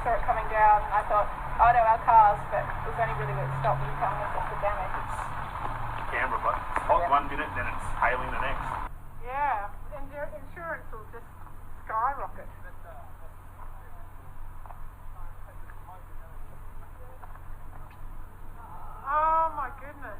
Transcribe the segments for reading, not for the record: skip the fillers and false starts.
saw it coming down, and I thought, oh no, our cars, but it was only really when it stopped and telling us what's the damage. It's Canberra, but it's hot one minute, then it's hailing the next. Yeah, and your insurance will just skyrocket. Oh my goodness.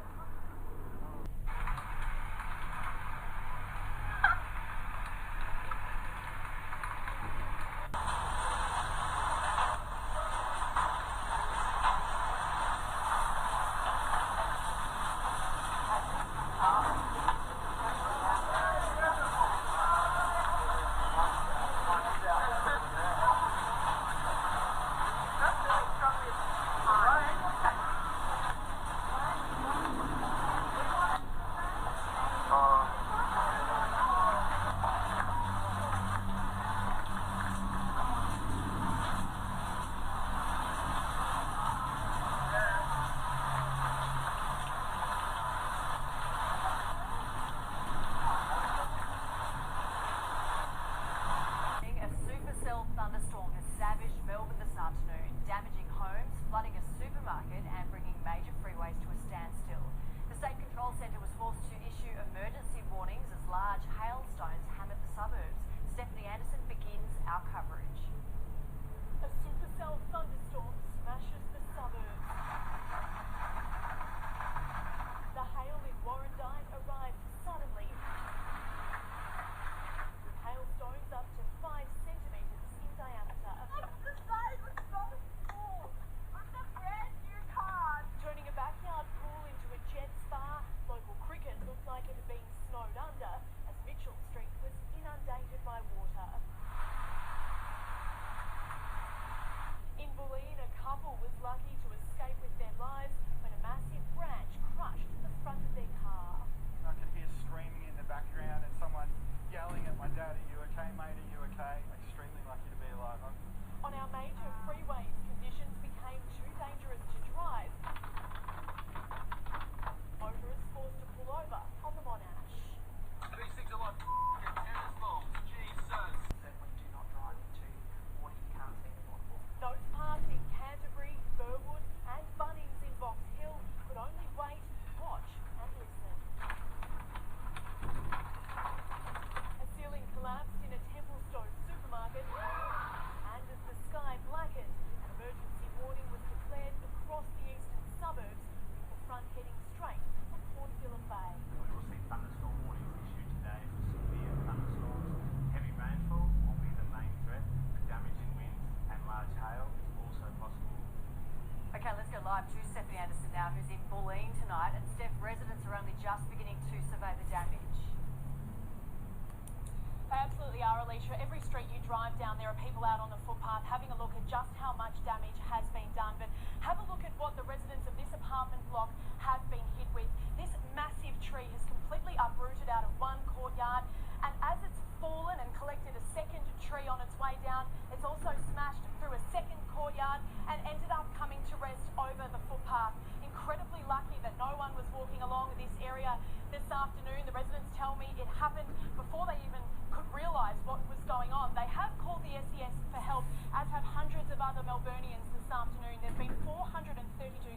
Every street you drive down, there are people out on the footpath having a look at just how much damage has been done. But have a look at what the residents of this apartment block have been hit with. This massive tree has completely uprooted out of one courtyard, and as it's fallen and collected a second tree on its way down, it's also smashed through a second courtyard and ended up coming to rest over the footpath. Incredibly lucky that no one was walking along this area this afternoon. The residents tell me it happened before they even could realise what was going on. They have called the SES for help, as have hundreds of other Melburnians this afternoon. There have been 432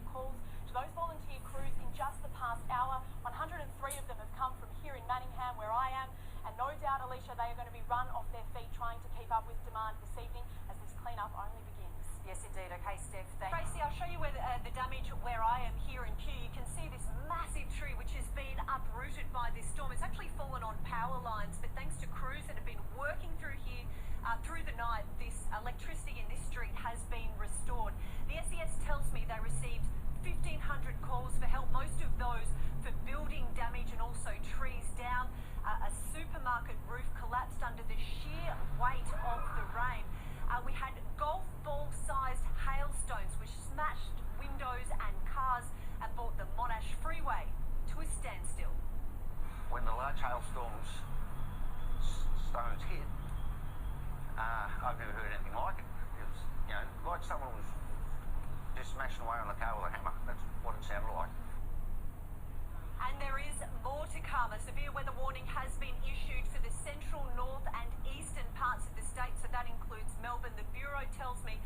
calls to those volunteer crews in just the past hour. 103 of them have come from here in Manningham, where I am, and no doubt, Alicia, they are going to be run off their feet trying to keep up with demand this evening as this clean-up only begins. Yes, indeed. Okay, Steph. Tracy, I'll show you where the damage where I am here in Kew. You can see this massive tree which has been uprooted by this storm. It's actually fallen on power lines, but thanks to crews that have been working through here through the night, this electricity in this street has been restored. The SES tells me they received 1,500 calls for help, most of those for building damage and also trees down. A supermarket roof collapsed under the sheer weight of the rain. We had golf ball-sized hailstones which smashed windows and cars and brought the Monash freeway to a standstill. When the large hailstorms stones hit, I've never heard anything like it. It was, you know, like someone was just smashing away on the car with a hammer. That's what it sounded like. And there is more to come. A severe weather warning has been issued for the central, north and eastern parts of the state, so that includes Melbourne. The Bureau tells me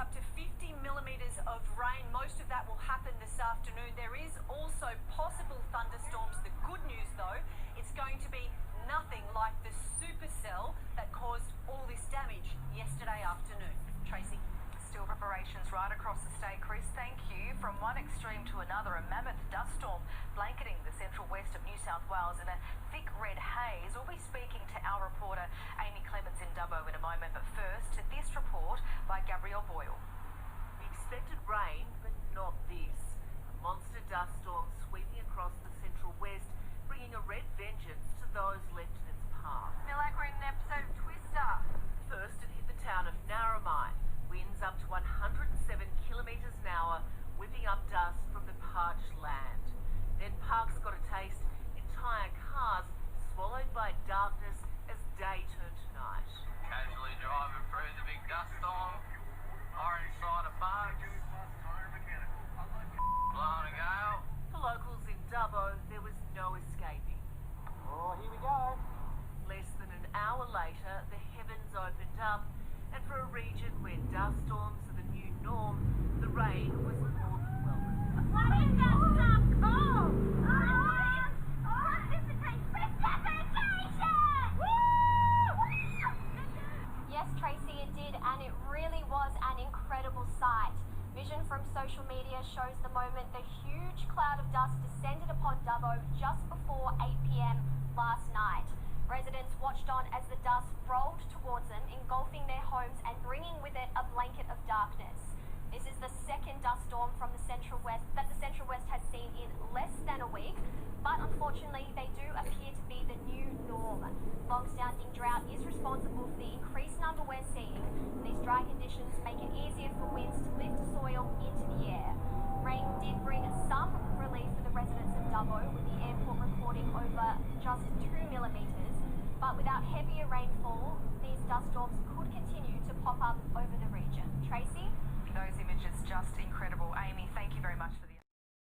up to 50 millimetres of rain. Most of that will happen this afternoon. There is also possible thunderstorms. The good news, though, it's going to be nothing like the supercell that caused all this damage yesterday afternoon. Tracy? Still preparations right across the state, Chris. Thank you. From one extreme to another, a mammoth dust storm blanketing the central west of New South Wales in a thick red haze. We'll be speaking to our reporter Amy Clements in Dubbo in a moment, but first to this report by Gabrielle Boyle. We expected rain, but not this. A monster dust storm sweeping across the central west, bringing a red vengeance to those left in its path. I feel like we're in an episode of Twister. First, it hit the town of Narromine. Winds up to 107 kilometres an hour, whipping up dust from the parched land. Then Parks got a taste, entire cars swallowed by darkness as day turned to night. Casually driving through the big dust storm, orange side of Parks, blowing a gale. For locals in Dubbo, there was no escaping. Oh, here we go. Less than an hour later, the heavens opened up, and for a region where dust storms are the new norm, the rain was more than welcome. What is that stuff called? Yes, Tracy, it did, and it really was an incredible sight. Vision from social media shows the moment the huge cloud of dust descended upon Dubbo just before 8 p.m. last night. Residents watched on as the dust rolled towards them, engulfing their homes and bringing with it a blanket of darkness. This is the second dust storm from the Central West that the Central West has seen in less than a week, but unfortunately they do appear to be the new norm. Long-standing drought is responsible for the increased number we're seeing. These dry conditions make it easier for winds to lift soil into the air. Rain did bring some relief for the residents of Dubbo, with the airport recording over just 2 millimetres. But without heavier rainfall, these dust storms could continue to pop up over the region. Tracy? Those images just incredible. Amy, thank you very much for